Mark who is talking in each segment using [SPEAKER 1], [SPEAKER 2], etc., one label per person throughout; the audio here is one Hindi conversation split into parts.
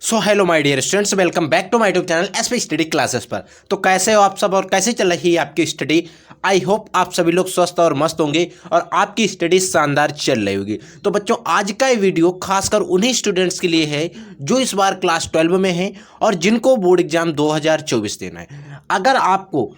[SPEAKER 1] So hello my dear students, welcome back to my YouTube channel SP study classes पर। तो कैसे हो आप सब और कैसे चल रही है आपकी स्टडी। आई होप आप सभी लोग स्वस्थ और मस्त होंगे और आपकी स्टडी शानदार चल रही होगी। तो बच्चों, आज का ये वीडियो खासकर उन्हीं स्टूडेंट्स के लिए है जो इस बार क्लास 12 में हैं और जिनको बोर्ड एग्जाम 2024 देना है। अगर आपको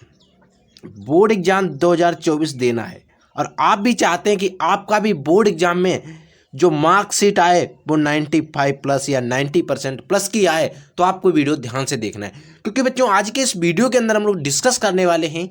[SPEAKER 1] बोर्ड एग्जाम 2024 देना है और आप भी चाहते हैं कि आपका भी बोर्ड एग्जाम में जो मार्कशीट आए वो 95 प्लस या 90% प्लस की आए, तो आपको वीडियो ध्यान से देखना है। क्योंकि बच्चों, आज के इस वीडियो के अंदर हम लोग डिस्कस करने वाले हैं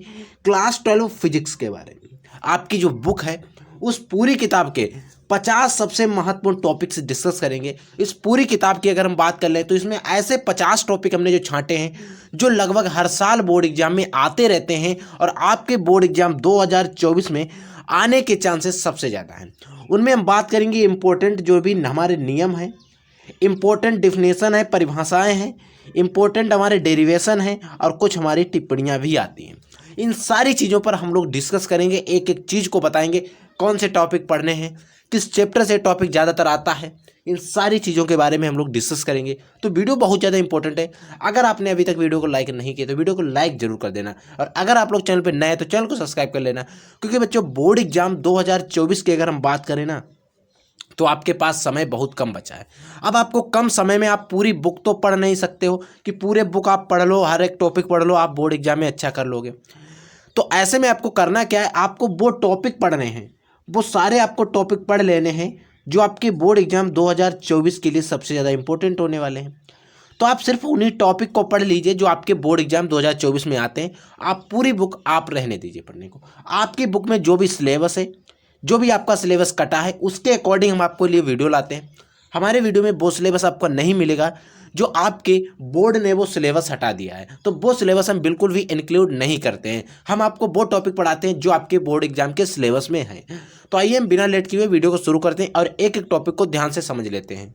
[SPEAKER 1] क्लास 12 फिजिक्स के बारे में। आपकी जो बुक है उस पूरी किताब के 50 सबसे महत्वपूर्ण टॉपिक से डिस्कस करेंगे। इस पूरी किताब की अगर हम बात कर लें तो इसमें ऐसे 50 टॉपिक हमने जो छांटे हैं जो लगभग हर साल बोर्ड एग्जाम में आते रहते हैं और आपके बोर्ड एग्जाम 2024 में आने के चांसेस सबसे ज़्यादा हैं। उनमें हम बात करेंगे इम्पोर्टेंट जो भी हमारे नियम हैं, इम्पोर्टेंट डिफिनेशन है, परिभाषाएं हैं, इम्पोर्टेंट हमारे डेरिवेशन हैं और कुछ हमारी टिप्पणियां भी आती हैं। इन सारी चीज़ों पर हम लोग डिस्कस करेंगे, एक एक चीज़ को बताएंगे कौन से टॉपिक पढ़ने हैं, किस चैप्टर से टॉपिक ज़्यादातर आता है। इन सारी चीज़ों के बारे में हम लोग डिस्कस करेंगे। तो वीडियो बहुत ज़्यादा इंपॉर्टेंट है। अगर आपने अभी तक वीडियो को लाइक नहीं किया तो वीडियो को लाइक जरूर कर देना, और अगर आप लोग चैनल पर नए हैं तो चैनल को सब्सक्राइब कर लेना। क्योंकि बच्चों, बोर्ड एग्जाम 2024 की अगर हम बात करें ना तो आपके पास समय बहुत कम बचा है। अब आपको कम समय में आप पूरी बुक तो पढ़ नहीं सकते हो कि पूरे बुक आप पढ़ लो, हर एक टॉपिक पढ़ लो, आप बोर्ड एग्जाम में अच्छा कर लोगे। तो ऐसे में आपको करना क्या है, आपको वो टॉपिक पढ़ने हैं, वो सारे आपको टॉपिक पढ़ लेने हैं जो आपके बोर्ड एग्जाम 2024 के लिए सबसे ज़्यादा इंपॉर्टेंट होने वाले हैं। तो आप सिर्फ उन्हीं टॉपिक को पढ़ लीजिए जो आपके बोर्ड एग्जाम 2024 में आते हैं। आप पूरी बुक आप रहने दीजिए पढ़ने को। आपकी बुक में जो भी सिलेबस है, जो भी आपका सिलेबस कटा है, उसके अकॉर्डिंग हम आपको लिए वीडियो लाते हैं। हमारे वीडियो में वो सिलेबस आपको नहीं मिलेगा जो आपके बोर्ड ने वो सिलेबस हटा दिया है। तो वो सिलेबस हम बिल्कुल भी इंक्लूड नहीं करते हैं। हम आपको वो टॉपिक पढ़ाते हैं जो आपके बोर्ड एग्जाम के सिलेबस में है। तो आइए हम बिना लेट किए हुए वीडियो को शुरू करते हैं और एक एक टॉपिक को ध्यान से समझ लेते हैं।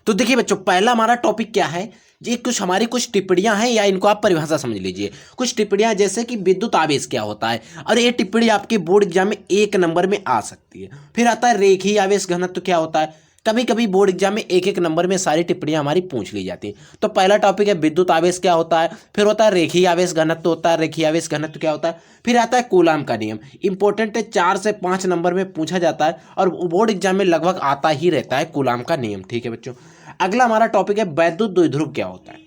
[SPEAKER 1] तो देखिए बच्चों, पहला हमारा टॉपिक क्या है, ये कुछ टिप्पणियां हैं, या इनको आप परिभाषा समझ लीजिए। कुछ टिप्पणियां जैसे कि विद्युत आवेश क्या होता है, और ये टिप्पणी आपके बोर्ड एग्जाम में 1 नंबर में आ सकती है। फिर आता है रेखीय आवेश घनत्व क्या होता है। कभी कभी बोर्ड एग्जाम में 1-1 नंबर में सारी टिप्पणियां हमारी पूछ ली जाती हैं। तो पहला टॉपिक है विद्युत आवेश क्या होता है, फिर होता है रेखीय आवेश घनत्व होता है, रेखीय आवेश घनत्व क्या होता है, फिर आता है कूलाम का नियम। इंपॉर्टेंट है, 4 से 5 नंबर में पूछा जाता है और बोर्ड एग्जाम में लगभग आता ही रहता है कूलाम का नियम। ठीक है बच्चों, अगला हमारा टॉपिक है वैद्युत द्विध्रुव क्या होता है,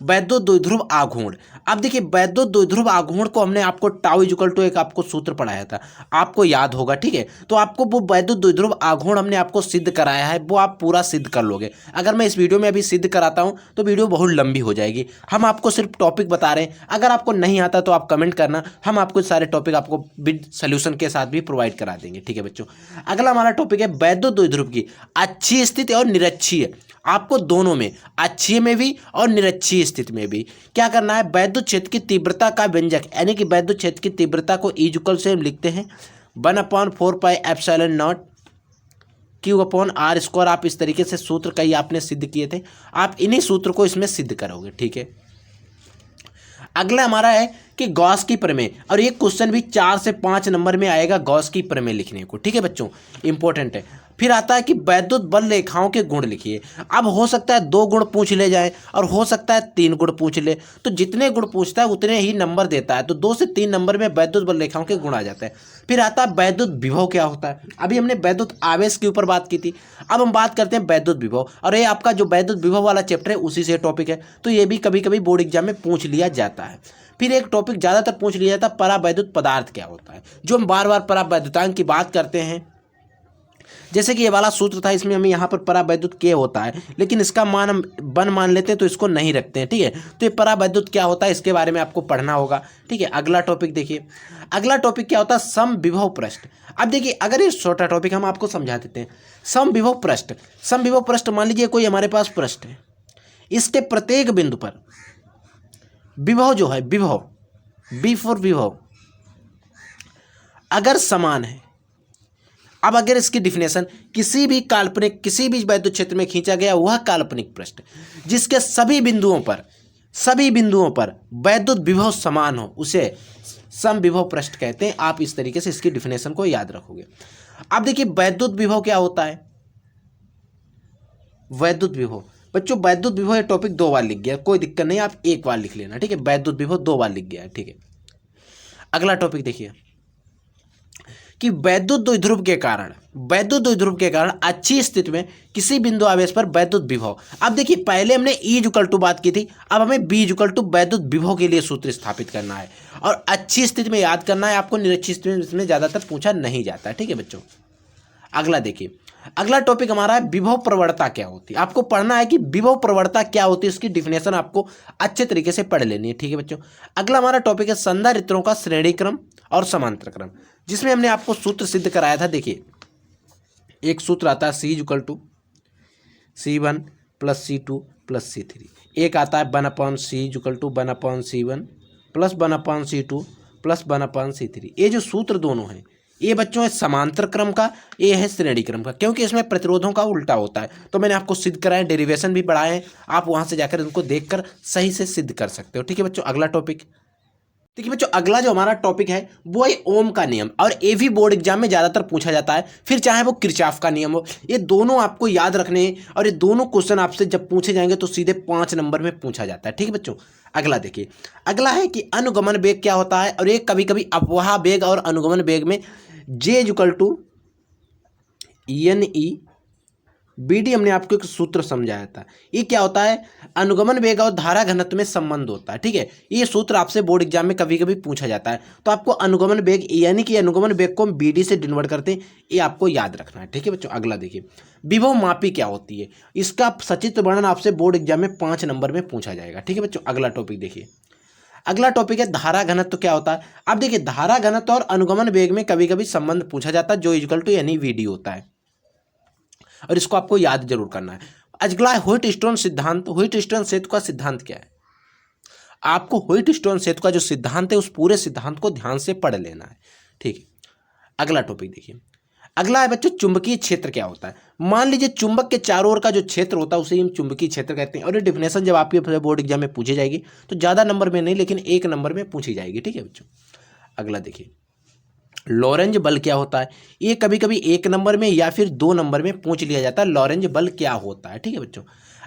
[SPEAKER 1] वैद्युत द्विध्रुव आघूर्ण। अब देखिए, वैद्युत द्विध्रुव आघूर्ण को हमने आपको टाउ इक्वल टू एक आपको सूत्र पढ़ाया था, आपको याद होगा। ठीक है, तो आपको वो वैद्युत द्विध्रुव आघूर्ण हमने आपको सिद्ध कराया है, वो आप पूरा सिद्ध कर लोगे। अगर मैं इस वीडियो में अभी सिद्ध कराता हूं तो वीडियो बहुत लंबी हो जाएगी। हम आपको सिर्फ टॉपिक बता रहे हैं। अगर आपको नहीं आता तो आप कमेंट करना, हम आपको सारे टॉपिक आपको विद सोल्यूशन के साथ भी प्रोवाइड करा देंगे। ठीक है बच्चों, अगला हमारा टॉपिक है वैद्युत द्विध्रुव की अच्छी स्थिति और निरक्षीय। आपको दोनों में, अच्छी में भी और निरक्षीय स्थिति में भी क्या करना है, वैद्युत क्षेत्र की तीव्रता का व्यंजक, यानी कि वैद्युत क्षेत्र की तीव्रता को E इक्वल से हम लिखते हैं 1/4πε0 Q/r²। आप इस तरीके से सूत्र कई आपने सिद्ध किए थे, आप इन्हीं सूत्र को इसमें सिद्ध करोगे। ठीक है, अगला हमारा है कि गॉस की प्रमेय, और ये क्वेश्चन भी 4 से 5 नंबर में आएगा गॉस की प्रमेय लिखने को। ठीक है बच्चों, इंपॉर्टेंट है। फिर आता है कि वैद्युत बल रेखाओं के गुण लिखिए। अब हो सकता है 2 गुण पूछ ले जाए और हो सकता है 3 गुण पूछ ले, तो जितने गुण पूछता है उतने ही नंबर देता है। तो 2 से 3 नंबर में वैद्युत बल रेखाओं के गुण आ जाते हैं। फिर आता है वैद्युत विभव क्या होता है। अभी हमने वैद्युत आवेश के ऊपर बात की थी, अब हम बात करते हैं वैद्युत विभव, और ये आपका जो वैद्युत विभव वाला चैप्टर है उसी से टॉपिक है। तो ये भी कभी कभी बोर्ड एग्जाम में पूछ लिया जाता है। फिर एक टॉपिक ज़्यादातर पूछ लिया जाता है, परावैद्युत पदार्थ क्या होता है, जो हम बार बार परावैद्युतांक की बात करते हैं। जैसे कि ये वाला सूत्र था, इसमें हमें यहाँ पर परावैद्युत के होता है, लेकिन इसका मान हम 1 मान लेते हैं तो इसको नहीं रखते हैं। ठीक है, तो ये परावैद्युत क्या होता है इसके बारे में आपको पढ़ना होगा। ठीक है, अगला टॉपिक देखिए, अगला टॉपिक क्या होता है, समविभव पृष्ठ। अब देखिए, अगर ये छोटा टॉपिक हम आपको समझा देते हैं। समविभव पृष्ठ, समविभव पृष्ठ मान लीजिए कोई हमारे पास पृष्ठ है, इसके प्रत्येक बिंदु पर विभव जो है, विभव बी फॉर विभव, अगर समान है। अब अगर इसकी डिफिनेशन, किसी भी काल्पनिक, किसी भी वैद्युत क्षेत्र में खींचा गया वह काल्पनिक पृष्ठ जिसके सभी बिंदुओं पर वैद्युत विभव समान हो, उसे समविभव पृष्ठ कहते हैं। आप इस तरीके से इसकी डिफिनेशन को याद रखोगे। अब देखिए, वैद्युत विभव क्या होता है, वैद्युत विभव बच्चों वैद्युत विभव ये टॉपिक 2 बार लिख गया, कोई दिक्कत नहीं, आप 1 बार लिख लेना, ठीक है। वैद्युत विभव 2 बार लिख गया है, ठीक है। अगला टॉपिक देखिए कि वैद्युत द्विध्रुव के कारण अच्छी स्थिति में किसी बिंदु आवेश पर वैद्युत विभव। अब देखिए पहले हमने E बात की थी, अब हमें B वैद्युत विभव के लिए सूत्र स्थापित करना है और अच्छी स्थिति में याद करना है आपको, निरक्षी स्थिति में इसमें ज़्यादातर पूछा नहीं जाता है, ठीक है बच्चों। अगला देखिए, अगला टॉपिक हमारा है विभव प्रवणता क्या होती है। आपको पढ़ना है कि विभव प्रवणता क्या होती है, इसकी डिफिनेशन आपको अच्छे तरीके से पढ़ लेनी है, ठीक है बच्चों। अगला हमारा टॉपिक है संधारित्रों का श्रेणी क्रम और समांतर क्रम, जिसमें हमने आपको सूत्र सिद्ध कराया था। देखिए एक सूत्र आता है C=C1 + C2 + C3, एक आता है 1/C=1/C1 + 1/C2 + 1/C3। ये जो सूत्र दोनों हैं ये बच्चों है समांतर क्रम का, ये है श्रेणी क्रम का, क्योंकि इसमें प्रतिरोधों का उल्टा होता है। तो मैंने आपको सिद्ध कराया, डेरिवेशन भी पढ़ाए हैं, आप वहां से जाकर इनको देखकर सही से सिद्ध कर सकते हो, ठीक है बच्चों। अगला टॉपिक देखिए बच्चों, अगला जो हमारा टॉपिक है वो है ओम का नियम, और ये भी बोर्ड एग्जाम में ज़्यादातर पूछा जाता है, फिर चाहे वो किरचॉफ का नियम हो। ये दोनों आपको याद रखने हैं और ये दोनों क्वेश्चन आपसे जब पूछे जाएंगे तो सीधे 5 नंबर में पूछा जाता है, ठीक है बच्चों। अगला देखिए, अगला है कि अनुगमन वेग क्या होता है, और ये कभी कभी अपवाह वेग और अनुगमन वेग में J=NE/BD हमने आपको एक सूत्र समझाया था। ये क्या होता है, अनुगमन वेग और धारा घनत्व में संबंध होता है, ठीक है। ये सूत्र आपसे बोर्ड एग्जाम में कभी कभी पूछा जाता है, तो आपको अनुगमन वेग यानी कि अनुगमन वेग को हम BD से डिनोट करते हैं, ये आपको याद रखना है, ठीक है बच्चों। अगला देखिए, विभव मापी क्या होती है, इसका सचित्र वर्णन आपसे बोर्ड एग्जाम में 5 नंबर में पूछा जाएगा, ठीक है बच्चों। अगला टॉपिक देखिए, अगला टॉपिक है धारा घनत्व क्या होता है। अब देखिए धारा घनत्व और अनुगमन वेग में कभी कभी संबंध पूछा जाता है, जो =NE/VD होता है, और इसको आपको याद जरूर करना है। अगला है व्हिटस्टोन सिद्धांत। व्हिटस्टोन सेतु का सिद्धांत क्या है, आपको व्हिटस्टोन सेतु का जो सिद्धांत है उस पूरे सिद्धांत को ध्यान से पढ़ लेना है, ठीक है। अगला टॉपिक देखिए, अगला है बच्चों चुंबकीय क्षेत्र क्या होता है। मान लीजिए चुंबक के चारों ओर का जो क्षेत्र होता है उसे हम चुंबकीय क्षेत्र कहते हैं, और ये डिफिनेशन जब आपके बोर्ड एग्जाम में पूछी जाएगी तो ज़्यादा नंबर में नहीं लेकिन 1 नंबर में पूछी जाएगी, ठीक है बच्चों। अगला देखिए, लॉरेंज बल क्या होता है, ये कभी कभी 1 नंबर में या फिर 2 नंबर में पूछ लिया जाता है, लॉरेंज बल क्या होता है, ठीक है बच्चों।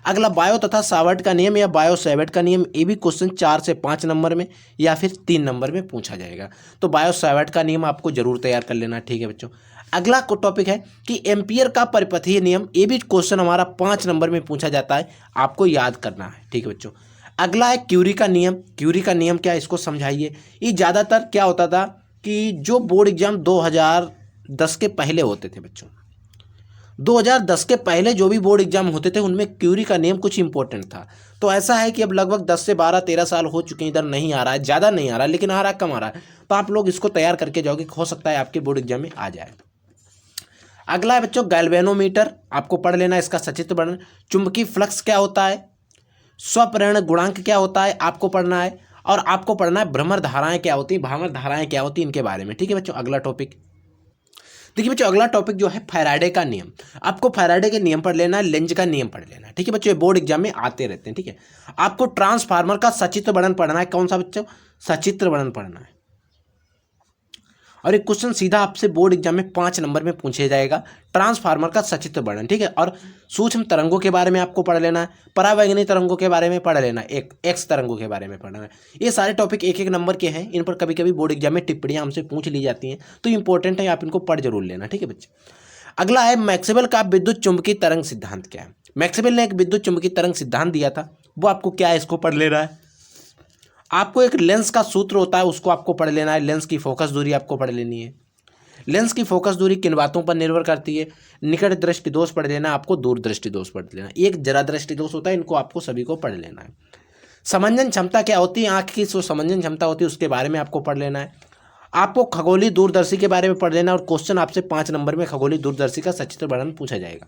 [SPEAKER 1] अगला बायो तथा सावर्ट का नियम या बायो सावर्ट का नियम, ये भी क्वेश्चन 4 से 5 नंबर में या फिर 3 नंबर में पूछा जाएगा, तो बायो सावर्ट का नियम आपको जरूर तैयार कर लेना, ठीक है बच्चों। अगला टॉपिक है कि एम्पियर का परिपथीय नियम, ये भी क्वेश्चन हमारा 5 नंबर में पूछा जाता है, आपको याद करना है, ठीक है बच्चों। अगला है क्यूरी का नियम। क्यूरी का नियम क्या है, इसको समझाइए। ये ज़्यादातर क्या होता था कि जो बोर्ड एग्जाम 2010 के पहले होते थे बच्चों, 2010 के पहले जो भी बोर्ड एग्जाम होते थे उनमें क्यूरी का नियम कुछ इंपॉर्टेंट था। तो ऐसा है कि अब लगभग 10 से 12-13 साल हो चुके हैं, इधर नहीं आ रहा है, ज़्यादा नहीं आ रहा है, लेकिन आ रहा कम आ रहा है, तो आप लोग इसको तैयार करके जाओगे, हो सकता है आपके बोर्ड एग्जाम में आ जाए। अगला है बच्चों गैल्वेनोमीटर, आपको पढ़ लेना इसका सचित्र वर्णन। चुंबकीय फ्लक्स क्या होता है, स्वप्रेरण गुणांक क्या होता है आपको पढ़ना है, और आपको पढ़ना है भ्रमर धाराएं क्या होती हैं, भ्रमर धाराएं क्या होती हैं, इनके बारे में, ठीक है बच्चों। अगला टॉपिक देखिए बच्चों, अगला टॉपिक जो है फैराडे का नियम। आपको फैराडे के नियम पढ़ लेना है, लेंज का नियम पढ़ लेना है, ठीक है बच्चों। ये बोर्ड एग्जाम में आते रहते हैं, ठीक है। आपको ट्रांसफार्मर का सचित्र वर्णन पढ़ना है। कौन सा बच्चों, सचित्र वर्णन पढ़ना है, और एक क्वेश्चन सीधा आपसे बोर्ड एग्जाम में 5 नंबर में पूछे जाएगा, ट्रांसफार्मर का सचित्र वर्णन, ठीक है। और सूक्ष्म तरंगों के बारे में आपको पढ़ लेना है, परावैंगनी तरंगों के बारे में पढ़ लेना है, एक्स तरंगों के बारे में पढ़ना है। ये सारे टॉपिक 1-1 नंबर के हैं, इन पर कभी कभी बोर्ड एग्जाम में टिप्पणियां हमसे पूछ ली जाती हैं, तो इंपॉर्टेंट है, आप इनको पढ़ जरूर लेना, ठीक है बच्चे। अगला है मैक्सवेल का विद्युत चुंबकीय तरंग सिद्धांत क्या है। मैक्सवेल ने एक विद्युत चुंबकीय तरंग सिद्धांत दिया था, वो आपको क्या है इसको पढ़ लेना है। आपको एक लेंस का सूत्र होता है, उसको आपको पढ़ लेना है। लेंस की फोकस दूरी आपको पढ़ लेनी है। लेंस की फोकस दूरी किन बातों पर निर्भर करती है, निकट दृष्टि दोष पढ़ लेना, आपको दूर दृष्टि दोष पढ़ लेना, एक जरा दृष्टि दोष होता है, इनको आपको सभी को पढ़ लेना है। समंजन क्षमता क्या होती है, आंख की जो समंजन क्षमता होती है उसके बारे में आपको पढ़ लेना है। आपको खगोलीय दूरदर्शी के बारे में पढ़ लेना, और क्वेश्चन आपसे 5 नंबर में खगोलीय दूरदर्शी का सचित्र वर्णन पूछा जाएगा।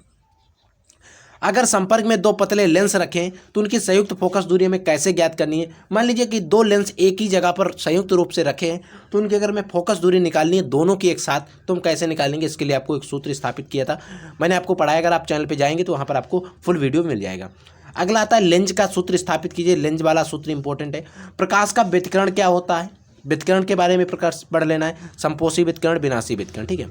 [SPEAKER 1] अगर संपर्क में 2 पतले लेंस रखें तो उनकी संयुक्त फोकस दूरी हमें कैसे ज्ञात करनी है। मान लीजिए कि 2 लेंस एक ही जगह पर संयुक्त रूप से रखे हैं, तो उनकी अगर हमें फोकस दूरी निकालनी है दोनों की एक साथ, तो हम कैसे निकालेंगे, इसके लिए आपको एक सूत्र स्थापित किया था, मैंने आपको पढ़ाया। अगर आप चैनल पर जाएंगे तो वहाँ पर आपको फुल वीडियो मिल जाएगा। अगला आता है लेंज का सूत्र स्थापित कीजिए। लेंज वाला सूत्र इंपॉर्टेंट है। प्रकाश का व्यतिकरण क्या होता है, व्यतिकरण के बारे में प्रकाश पढ़ लेना है, संपोषी व्यतिकरण, विनाशी व्यतिकरण, ठीक है।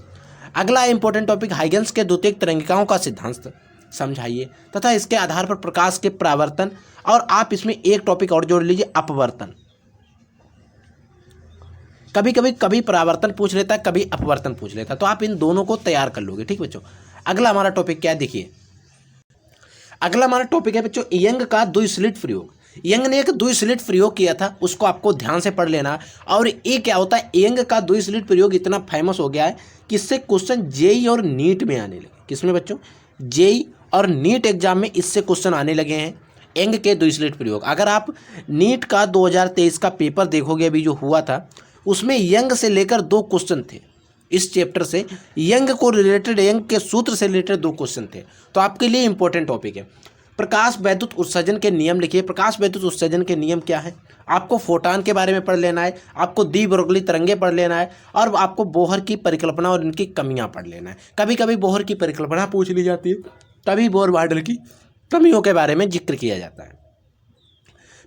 [SPEAKER 1] अगला इंपॉर्टेंट टॉपिक हाइगेंस के द्वितीयक तरंगिकाओं का सिद्धांत। समझाइए तथा इसके आधार पर प्रकाश के परावर्तन, और आप इसमें एक टॉपिक और जोड़ लीजिए, अपवर्तन। कभी परावर्तन पूछ लेता है, कभी अपवर्तन पूछ लेता है, तो आप इन दोनों को तैयार कर लोगे। ठीक बच्चों, अगला हमारा टॉपिक क्या है देखिए, अगला हमारा टॉपिक है बच्चों यंग का द्विस्लिट प्रयोग। यंग ने एक द्विस्लिट प्रयोग किया था, उसको आपको ध्यान से पढ़ लेना। और ये क्या होता है, यंग का द्विस्लिट प्रयोग इतना फेमस हो गया है कि इससे क्वेश्चन जेई और नीट में आने लगे। किसमें बच्चों, जेई और नीट एग्जाम में इससे क्वेश्चन आने लगे हैं, यंग के द्विस्लिट प्रयोग। अगर आप नीट का 2023 का पेपर देखोगे अभी जो हुआ था, उसमें यंग से लेकर 2 क्वेश्चन थे। इस चैप्टर से यंग को रिलेटेड, यंग के सूत्र से रिलेटेड 2 क्वेश्चन थे, तो आपके लिए इंपॉर्टेंट टॉपिक है। प्रकाश वैद्युत उत्सर्जन के नियम लिखिए। प्रकाश वैद्युत उत्सर्जन के नियम क्या है, आपको फोटॉन के बारे में पढ़ लेना है, आपको द्वि ब्रोगली तरंगे पढ़ लेना है, और आपको बोहर की परिकल्पना और इनकी कमियां पढ़ लेना है। कभी कभी बोहर की परिकल्पना पूछ ली जाती है, कभी बोहर मॉडल की कमियों के बारे में जिक्र किया जाता है।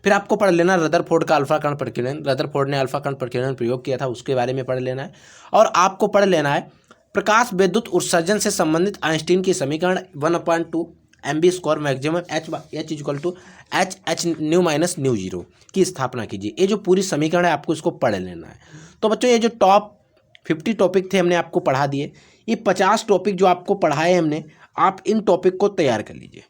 [SPEAKER 1] फिर आपको पढ़ लेना रदरफोर्ड का अल्फा कण प्रकीर्णन, रदरफोर्ड ने अल्फा कण प्रकीर्णन प्रयोग किया था, उसके बारे में पढ़ लेना है। और आपको पढ़ लेना है प्रकाश विद्युत उत्सर्जन से संबंधित आइंस्टीन की समीकरण 1/2 mv² maximum h equal to h new minus new 0 की स्थापना कीजिए। ये जो पूरी समीकरण है आपको इसको पढ़ लेना है। तो बच्चों ये जो टॉप 50 टॉपिक थे हमने आपको पढ़ा दिए। ये 50 टॉपिक जो आपको पढ़ाए हमने, आप इन टॉपिक को तैयार कर लीजिए।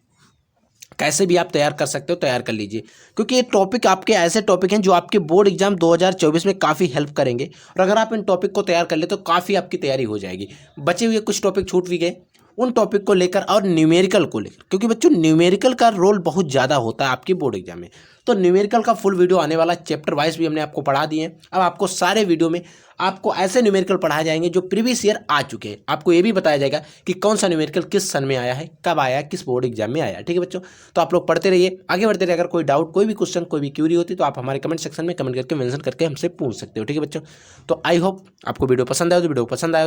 [SPEAKER 1] कैसे भी आप तैयार कर सकते हो, तैयार कर लीजिए, क्योंकि ये टॉपिक आपके ऐसे टॉपिक हैं जो आपके बोर्ड एग्जाम 2024 में काफ़ी हेल्प करेंगे। और अगर आप इन टॉपिक को तैयार कर ले तो काफ़ी आपकी तैयारी हो जाएगी। बचे हुए कुछ टॉपिक छूट भी गए, उन टॉपिक को लेकर और न्यूमेरिकल को लेकर, क्योंकि बच्चों न्यूमेरिकल का रोल बहुत ज़्यादा होता है आपकी बोर्ड एग्जाम में। तो न्यूमेरिकल का फुल वीडियो आने वाला, चैप्टर वाइज भी हमने आपको पढ़ा दिए हैं। अब आपको सारे वीडियो में आपको ऐसे न्यूमेरिकल पढ़ाए जाएंगे जो प्रीवियस ईयर आ चुके हैं। आपको ये भी बताया जाएगा कि कौन सा न्यूमेरिकल किस सन में आया है, कब आया है, किस बोर्ड एग्जाम में आया है। ठीक है बच्चों, तो आप लोग पढ़ते रहिए, आगे बढ़ते रहिए। अगर कोई डाउट, कोई भी क्वेश्चन, कोई भी क्यूरी होती तो आप हमारे कमेंट सेक्शन में कमेंट करके मेंशन करके हमसे पूछ सकते हो। ठीक है बच्चों, तो आई होप आपको वीडियो पसंद आया। तो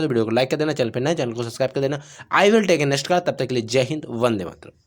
[SPEAKER 1] वीडियो को लाइक कर देना, चैनल पर नए चैनल को सब्सक्राइब कर देना। I will take a next class, तब तक के लिए जय हिंद, वंदे मातरम।